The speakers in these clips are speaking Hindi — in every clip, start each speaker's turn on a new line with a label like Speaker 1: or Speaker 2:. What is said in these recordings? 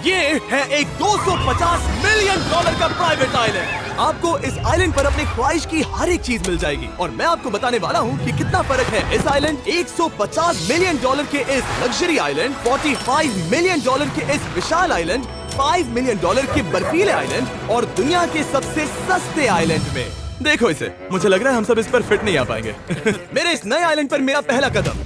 Speaker 1: ये है एक 250 मिलियन डॉलर का प्राइवेट आइलैंड। आपको इस आइलैंड पर अपनी ख्वाहिश की हर एक चीज मिल जाएगी और मैं आपको बताने वाला हूँ कि कितना फर्क है इस आइलैंड 150 मिलियन डॉलर के इस लग्जरी आइलैंड, 45 मिलियन डॉलर के इस विशाल आइलैंड, 5 मिलियन डॉलर के बर्फीले आइलैंड और दुनिया के सबसे सस्ते आइलैंड में। देखो इसे, मुझे लग रहा है हम सब इस पर फिट नहीं आ पाएंगे। मेरे इस नए आइलैंड पर मेरा पहला कदम।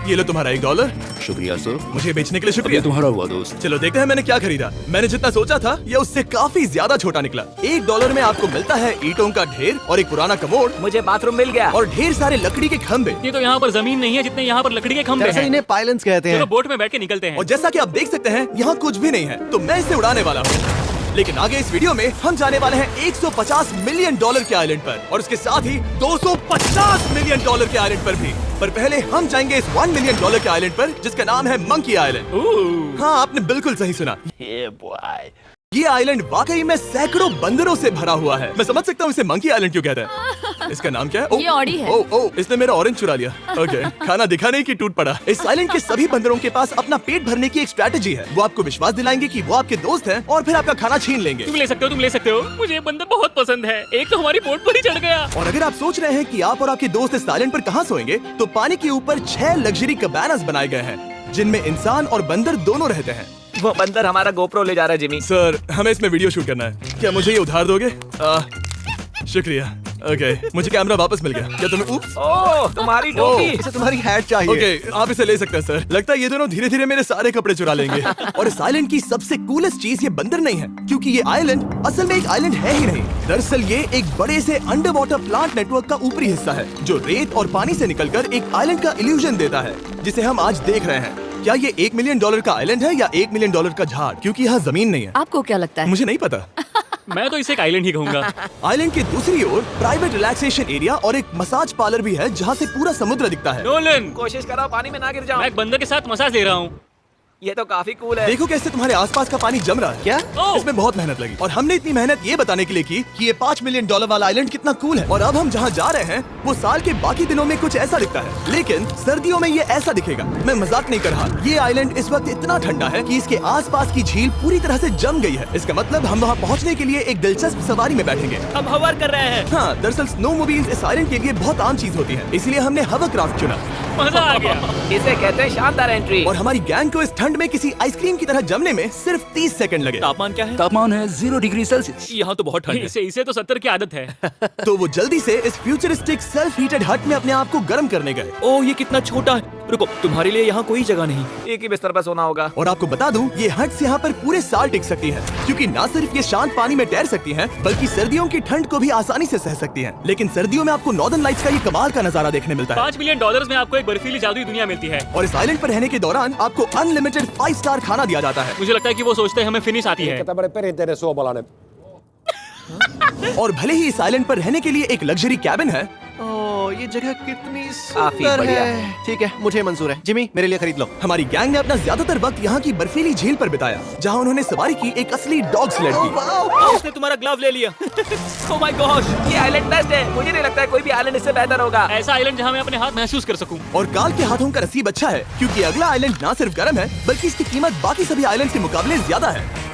Speaker 1: ये लो तुम्हारा $1।
Speaker 2: शुक्रिया सर।
Speaker 1: मुझे बेचने के लिए शुक्रिया।
Speaker 2: तुम्हारा हुआ दोस्त।
Speaker 1: चलो देखते हैं मैंने क्या खरीदा। मैंने जितना सोचा था ये उससे काफी ज्यादा छोटा निकला। $1 में आपको मिलता है ईंटों का ढेर और एक पुराना कमोड।
Speaker 3: मुझे बाथरूम मिल गया
Speaker 1: और ढेर सारे लकड़ी के खंभे।
Speaker 4: ये तो यहाँ पर जमीन नहीं है जितने यहाँ पर लकड़ी के खंभे
Speaker 5: दरअसल
Speaker 4: हैं।
Speaker 5: इन्हें पायलन्स कहते
Speaker 4: चलो
Speaker 5: हैं।
Speaker 4: बोट में बैठ के निकलते हैं।
Speaker 1: और जैसा कि आप देख सकते हैं यहाँ कुछ भी नहीं है, तो मैं इसे उड़ाने वाला हूँ। लेकिन आगे इस वीडियो में हम जाने वाले हैं 150 मिलियन डॉलर के आइलैंड पर और उसके साथ ही 250 मिलियन डॉलर के आइलैंड पर भी। पर पहले हम जाएंगे इस 1 मिलियन डॉलर के आइलैंड पर जिसका नाम है मंकी आइलैंड। हाँ, आपने बिल्कुल सही सुना। ये आइलैंड वाकई में सैकड़ों बंदरों से भरा हुआ है। मैं समझ सकता हूँ इसे मंकी आइलैंड क्यों कहते हैं। इसका नाम क्या है?
Speaker 6: ये ऑडी है।
Speaker 1: इसने मेरा ऑरेंज चुरा लिया। ओके, खाना दिखा नहीं कि टूट पड़ा। इस आइलैंड के सभी बंदरों के पास अपना पेट भरने की एक स्ट्रैटेजी है। वो आपको विश्वास दिलाएंगे कि वो आपके दोस्त हैं और फिर आपका खाना छीन लेंगे।
Speaker 4: तुम ले सकते हो। मुझे ये बंदर बहुत पसंद है। एक तो हमारी बोट पर ही चढ़ गया।
Speaker 1: और अगर आप सोच रहे हैं कि आप और आपके दोस्त इस आइलैंड पर कहाँ सोएंगे, तो पानी के ऊपर 6 लग्जरी कबानास बनाए गए हैं जिनमें इंसान और बंदर दोनों रहते हैं।
Speaker 3: वो बंदर हमारा गोप्रो ले जा रहा है जिमी।
Speaker 1: सर, हमें इसमें वीडियो शूट करना है। क्या मुझे ये उधार दोगे? शुक्रिया। ओके, मुझे कैमरा वापस मिल गया। क्या तुम्हें? उप्स।
Speaker 3: ओह, तुम्हारी टोपी।
Speaker 5: इसे तुम्हारी हैट चाहिए।
Speaker 1: ओके, आप इसे ले सकते हैं सर। लगता है ये दोनों धीरे धीरे मेरे सारे कपड़े चुरा लेंगे। और इस आइलैंड की सबसे कूलेस्ट चीज ये बंदर नहीं है, क्योंकि ये आइलैंड असल में एक आइलैंड है ही नहीं। दरअसल ये एक बड़े से अंडर वाटर प्लांट नेटवर्क का ऊपरी हिस्सा है जो रेत और पानी से निकलकर एक आइलैंड का इल्यूजन देता है जिसे हम आज देख रहे हैं। क्या ये $1 मिलियन का आइलैंड है या $1 मिलियन का झाड़? क्योंकि यहाँ जमीन नहीं है।
Speaker 6: आपको क्या लगता है?
Speaker 1: मुझे नहीं पता।
Speaker 4: मैं तो इसे एक आइलैंड ही कहूँगा।
Speaker 1: आइलैंड के दूसरी ओर प्राइवेट रिलैक्सेशन एरिया और एक मसाज पार्लर भी है जहाँ से पूरा समुद्र दिखता है।
Speaker 4: नोलन,
Speaker 3: कोशिश करो पानी में ना गिर जाओ।
Speaker 4: मैं एक बंदर के साथ मसाज ले रहा हूँ।
Speaker 3: ये तो काफी कूल है।
Speaker 1: देखो कैसे तुम्हारे आसपास का पानी जम रहा है।
Speaker 5: क्या?
Speaker 1: इसमें बहुत मेहनत लगी और हमने इतनी मेहनत ये बताने के लिए की कि ये $5 मिलियन वाला आइलैंड कितना कूल है। और अब हम जहाँ जा रहे हैं वो साल के बाकी दिनों में कुछ ऐसा दिखता है, लेकिन सर्दियों में ये ऐसा दिखेगा। मैं मजाक नहीं कर रहा। ये आइलैंड इस वक्त इतना ठंडा है कि इसके आसपास की झील पूरी तरह से जम गई है। इसका मतलब हम वहाँ पहुँचने के लिए एक दिलचस्प सवारी में बैठेंगे।
Speaker 4: हम हवर कर रहे हैं।
Speaker 1: हाँ, दरअसल स्नो मोबाइल्स इस आइलैंड के लिए बहुत आम चीज होती है, इसलिए हमने हवर क्राफ्ट चुना।
Speaker 4: मजा आ गया।
Speaker 3: इसे कहते हैं शानदार एंट्री।
Speaker 1: और हमारी गैंग को इस ठंड में किसी आइसक्रीम की तरह जमने में सिर्फ 30 सेकंड लगे।
Speaker 4: तापमान क्या है?
Speaker 2: तापमान है 0 डिग्री सेल्सियस।
Speaker 4: यहाँ तो बहुत ठंड है। इसे तो 70 की आदत है।
Speaker 1: तो वो जल्दी से इस फ्यूचरिस्टिक सेल्फ हीटेड हट में अपने आप को गर्म करने गए।
Speaker 7: ओह, ये कितना छोटा है। रुको, तुम्हारे लिए यहाँ कोई जगह नहीं।
Speaker 3: एक ही बिस्तर पर सोना होगा।
Speaker 1: और आपको बता दूं, ये हट्स यहाँ पर पूरे साल टिक सकती हैं, क्योंकि न सिर्फ ये शांत पानी में तैर सकती हैं, बल्कि सर्दियों की ठंड को भी आसानी से सह सकती हैं। लेकिन सर्दियों में आपको नॉर्दर्न लाइट्स का ये कमाल का नजारा देखने मिलता है।
Speaker 4: $5 मिलियन में आपको एक बर्फीली जादुई दुनिया मिलती है।
Speaker 1: और इस आइलैंड पर रहने के दौरान आपको अनलिमिटेड 5 स्टार खाना दिया जाता है।
Speaker 4: मुझे लगता है कि वो सोचते हैं हमें फिनिश आती है।
Speaker 1: और भले ही इस आइलैंड पर रहने के लिए एक लग्जरी कैबिन है,
Speaker 5: ओह, ये जगह कितनी
Speaker 3: काफी
Speaker 5: सुंदर
Speaker 3: बढ़िया
Speaker 5: है। ठीक है, मुझे मंजूर है। जिमी, मेरे लिए खरीद लो।
Speaker 1: हमारी गैंग ने अपना ज्यादातर वक्त यहाँ की बर्फीली झील पर बिताया, जहाँ उन्होंने सवारी की एक असली डॉग स्लेड की।
Speaker 7: उसने तुम्हारा ग्लव ले लिया।
Speaker 3: ओह माय गॉश, ये आइलैंड बेस्ट है। मुझे नहीं लगता है कोई भी आइलैंड इससे बेहतर होगा।
Speaker 4: ऐसा आइलैंड जहाँ मैं अपने हाथ महसूस कर सकूं।
Speaker 1: और काल के हाथों का नसीब अच्छा है, क्योंकि अगला आइलैंड न सिर्फ गर्म है, बल्कि इसकी कीमत बाकी सभी आइलैंड के मुकाबले ज्यादा है।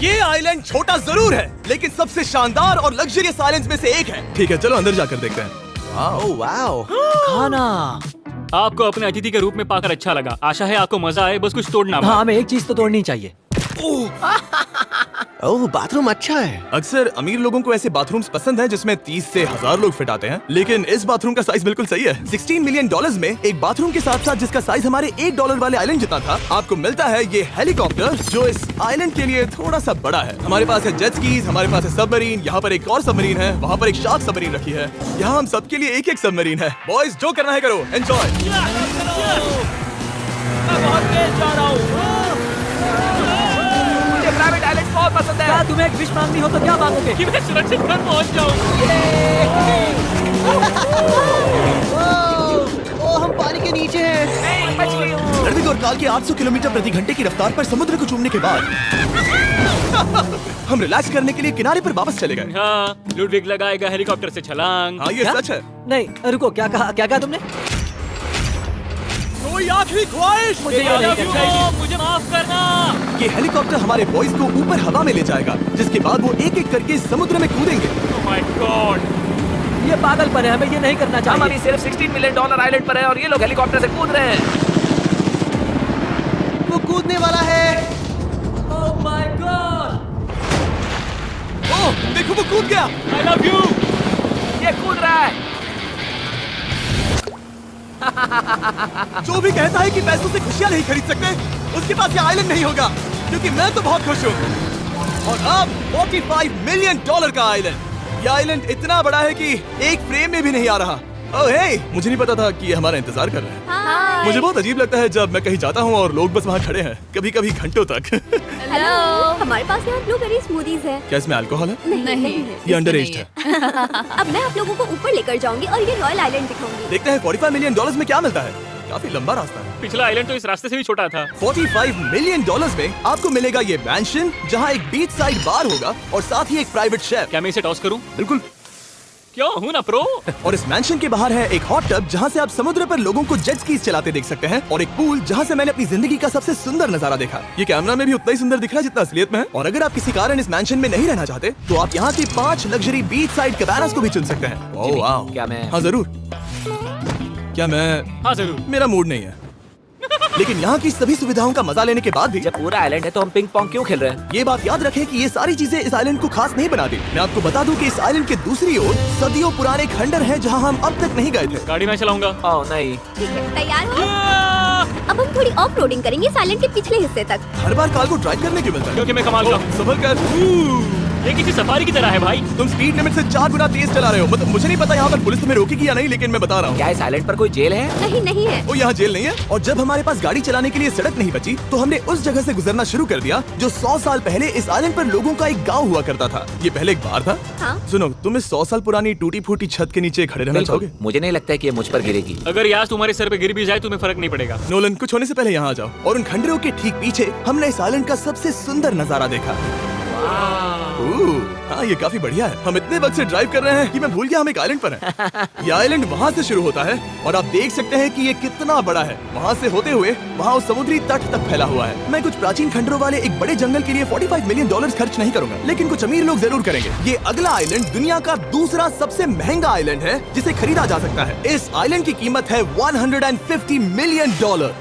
Speaker 1: ये आइलैंड छोटा जरूर है, लेकिन सबसे शानदार और लग्जरियस आइलैंड्स में से एक है। ठीक है, चलो अंदर जाकर देखते हैं।
Speaker 5: ओह वाओ,
Speaker 7: खाना।
Speaker 4: आपको अपने अतिथि के रूप में पाकर अच्छा लगा। आशा है आपको मजा आए, बस कुछ तोड़ना मत।
Speaker 7: हाँ, हमें एक चीज तो तोड़नी चाहिए।
Speaker 5: ओह, बाथरूम अच्छा है।
Speaker 1: अक्सर अमीर लोगों को ऐसे बाथरूम्स पसंद हैं जिसमें 30 से 1000 लोग फिट आते हैं, लेकिन इस बाथरूम का साइज बिल्कुल सही है। $16 मिलियन में एक बाथरूम के साथ साथ जिसका साइज हमारे $1 वाले आइलैंड जितना था, आपको मिलता है ये हेलीकॉप्टर, जो इस आइलैंड के लिए थोड़ा सा बड़ा है। हमारे पास है जेट स्कीज, हमारे पास है सबमरीन, यहाँ पर एक और सबमरीन है, वहाँ पर एक शार्क सबमरीन रखी है। यहाँ हम सबके लिए एक एक सबमरीन है। बॉयज, जो करना है करो, एंजॉय।
Speaker 7: मैं बहुत तेज जा रहा हूँ।
Speaker 3: मुझे प्राइवेट आइलैंड बहुत पसंद है।
Speaker 7: क्या तुम्हें एक विश मांगनी हो तो क्या मांगोगे?
Speaker 4: कि मैं सुरक्षित घर पहुंच जाऊं।
Speaker 5: ओह, हम पानी के नीचे हैं।
Speaker 3: बच गई हूँ।
Speaker 1: रणवीर और काल के 800 किलोमीटर प्रति घंटे की रफ्तार पर समुद्र को चूमने के बाद हम रिलैक्स करने के लिए किनारे पर वापस चले गए।
Speaker 4: हाँ, लुडविग लगाएगा हेलीकॉप्टर से छलांग।
Speaker 1: हाँ, ये
Speaker 7: क्या?
Speaker 1: सच है।
Speaker 7: नहीं, रुको, क्या कहा तुमने?
Speaker 1: कोई आखिरी ख्वाहिश?
Speaker 7: मुझे ये नहीं करना चाहिए।
Speaker 4: मुझे माफ माफ करना।
Speaker 1: ये हेलीकॉप्टर हमारे बॉयज को ऊपर हवा में ले जाएगा, जिसके बाद वो एक एक करके समुद्र में कूदेंगे।
Speaker 4: ओह माय गॉड,
Speaker 3: ये पागलपन है, हमें ये नहीं करना चाहिए। हम अभी सिर्फ $16 मिलियन आइलैंड पर हैं और ये लोग हेलीकॉप्टर से कूद रहे हैं।
Speaker 5: वो कूदने वाला है।
Speaker 3: ओह माय गॉड,
Speaker 1: ओह देखो वो कूद गया।
Speaker 4: I love you.
Speaker 3: ये कूद रहा है।
Speaker 1: जो भी कहता है कि पैसों से खुशियां नहीं खरीद सकते, उसके पास ये आइलैंड नहीं होगा, क्योंकि मैं तो बहुत खुश हूँ। और अब $45 मिलियन का आइलैंड। ये आइलैंड इतना बड़ा है कि एक फ्रेम में भी नहीं आ रहा। ओह हे, मुझे नहीं पता था कि ये हमारा इंतजार कर रहे हैं।
Speaker 6: हाय।
Speaker 1: मुझे बहुत अजीब लगता है जब मैं कहीं जाता हूँ और लोग बस वहाँ खड़े हैं, कभी कभी घंटों तक।
Speaker 6: हेलो, हमारे पास यहाँ ब्लूबेरी स्मूदीज है।
Speaker 1: क्या इसमें अल्कोहल है?
Speaker 6: नहीं,
Speaker 1: ये अंडर एज है।
Speaker 6: अब मैं आप लोगों को ऊपर लेकर जाऊंगी और ये रॉयल आइलैंड दिखाऊंगी।
Speaker 1: देखते हैं $45 मिलियन में क्या मिलता है। काफी लंबा रास्ता है।
Speaker 4: पिछला आइलैंड तो इस रास्ते से भी छोटा था।
Speaker 1: $45 मिलियन में आपको मिलेगा ये मैंशन, जहाँ एक बीच साइड बार होगा और साथ ही एक प्राइवेट शेफ।
Speaker 4: क्या मैं इसे टॉस करूं?
Speaker 1: बिल्कुल।
Speaker 4: क्यों, हूं ना प्रो।
Speaker 1: और इस मैंशन के बाहर है एक हॉट टब, जहाँ से आप समुद्र पर लोगों को जेट स्कीज चलाते देख सकते हैं, और एक पूल जहाँ से मैंने अपनी जिंदगी का सबसे सुंदर नजारा देखा। ये कैमरा में भी उतना ही सुंदर दिख रहा है जितना असलियत में है। और अगर आप किसी कारण इस मैंशन में नहीं रहना चाहते, तो आप यहाँ की 5 लग्जरी बीच साइड कैबानास को भी चुन सकते हैं। ओह वाह।
Speaker 3: क्या मैं-
Speaker 1: हाँ जरूर। क्या मैं?
Speaker 4: हाँ जरूर।
Speaker 1: मेरा मूड नहीं है। लेकिन यहाँ की सभी सुविधाओं का मजा लेने के बाद भी
Speaker 3: जब पूरा आइलैंड है तो हम पिंग पोंग क्यों खेल रहे हैं?
Speaker 1: ये बात याद रखें कि ये सारी चीजें इस आइलैंड को खास नहीं बनाती। मैं आपको बता दूं कि इस आइलैंड के दूसरी ओर सदियों पुराने खंडर हैं, जहां हम अब तक नहीं गए थे।
Speaker 4: गाड़ी मैं चलाऊंगा।
Speaker 3: ओह नहीं,
Speaker 6: ठीक है, तैयार हो? अब हम थोड़ी ऑफ रोडिंग करेंगे इस आइलैंड के पिछले हिस्से तक।
Speaker 1: हर बार कार को ड्राइव करने क्यों मिलता है?
Speaker 4: क्योंकि मैं कमाल का हूं।
Speaker 1: संभल कर।
Speaker 4: ये किसी सफारी की तरह है भाई।
Speaker 1: तुम स्पीड लिमिट से 4 गुना तेज चला रहे हो। मतलब मुझे नहीं पता यहाँ पर पुलिस तुम्हें रोकेगी या नहीं, लेकिन मैं बता रहा हूँ।
Speaker 3: क्या इस आइलैंड पर कोई जेल है?
Speaker 6: नहीं, नहीं है।
Speaker 1: वो यहाँ जेल नहीं है। और जब हमारे पास गाड़ी चलाने के लिए सड़क नहीं बची, तो हमने उस जगह से गुजरना शुरू कर दिया जो 100 साल पहले इस आइलैंड पर लोगों का एक गाँव हुआ करता था। ये पहले एक बार था।
Speaker 6: हाँ।
Speaker 1: सुनो, तुम इस 100 साल पुरानी टूटी फूटी छत के नीचे खड़े रहना चाहोगे?
Speaker 3: मुझे नहीं लगता है कि ये मुझ पर गिरेगी।
Speaker 4: अगर यार तुम्हारे सर पे गिर भी जाए तुम्हें फर्क नहीं पड़ेगा।
Speaker 1: नोलन, कुछ होने से पहले यहाँ आ जाओ। और उन खंडरों के ठीक पीछे हमने इस आइलैंड का सबसे सुंदर नजारा देखा। हाँ, ये काफी बढ़िया है। हम इतने वक्त से ड्राइव कर रहे हैं कि मैं भूल गया हम एक आइलैंड पर हैं। ये आइलैंड वहाँ से शुरू होता है और आप देख सकते हैं कि ये कितना बड़ा है। वहाँ से होते हुए वहाँ उस समुद्री तट तक फैला हुआ है। मैं कुछ प्राचीन खंडरों वाले एक बड़े जंगल के लिए $45 मिलियन खर्च नहीं करूंगा, लेकिन कुछ अमीर लोग जरूर करेंगे। ये अगला आइलैंड दुनिया का दूसरा सबसे महंगा आइलैंड है जिसे खरीदा जा सकता है। इस आइलैंड की कीमत है $150 मिलियन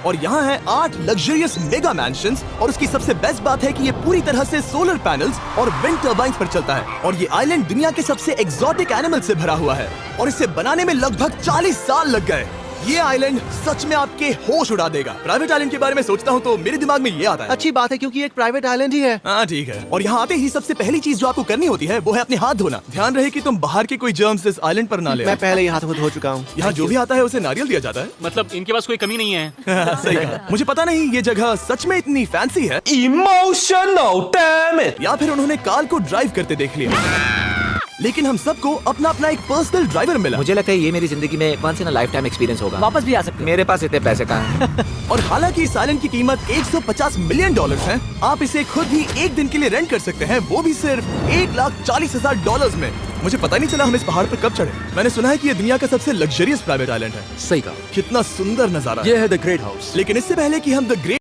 Speaker 1: और यहाँ है 8 लग्जरियस मेगा मैंशंस। और उसकी सबसे बेस्ट बात है कि ये पूरी तरह से सोलर पैनल्स और विंड टर्बाइन्स पर चलता है। और ये आइलैंड दुनिया के सबसे एक्सोटिक एनिमल से भरा हुआ है और इसे बनाने में लगभग 40 साल लग गए। ये आइलैंड सच में आपके होश उड़ा देगा। प्राइवेट आइलैंड के बारे में सोचता हूँ तो मेरे दिमाग में ये आता है।
Speaker 5: अच्छी बात है क्योंकि ये एक प्राइवेट आइलैंड ही है।
Speaker 1: हाँ ठीक है। और यहाँ आते ही सबसे पहली चीज जो आपको करनी होती है वो है अपने हाथ धोना। ध्यान रहे कि तुम बाहर के कोई जर्म्स इस आइलैंड पर ना ले।
Speaker 5: मैं पहले ही हाथ धो चुका हूँ।
Speaker 1: यहाँ जो भी आता है उसे नारियल दिया जाता है।
Speaker 4: मतलब इनके पास कोई कमी नहीं है।
Speaker 1: सही कहा। मुझे पता नहीं ये जगह सच में इतनी फैंसी है
Speaker 5: इमोशनल डैम इट।
Speaker 1: या फिर उन्होंने कार को ड्राइव करते देख लिया। लेकिन हम सबको अपना अपना एक पर्सनल ड्राइवर मिला।
Speaker 3: मुझे लगता है ये मेरी जिंदगी में once in a lifetime experience होगा।
Speaker 5: वापस भी आ सकते हैं।
Speaker 3: मेरे पास इतने पैसे कहाँ हैं?
Speaker 1: और हालांकि इस आइलैंड की कीमत $150 मिलियन है, आप इसे खुद ही एक दिन के लिए रेंट कर सकते हैं, वो भी सिर्फ $1,40,000 में। मुझे पता नहीं चला हम इस पहाड़ पर कब चढ़े। मैंने सुना है कि ये दुनिया का सबसे लग्जरियस प्राइवेट आइलैंड है।
Speaker 5: सही कहा।
Speaker 1: कितना सुंदर नजारा।
Speaker 5: ये है द ग्रेट हाउस।
Speaker 1: लेकिन इससे पहले कि हम द ग्रेट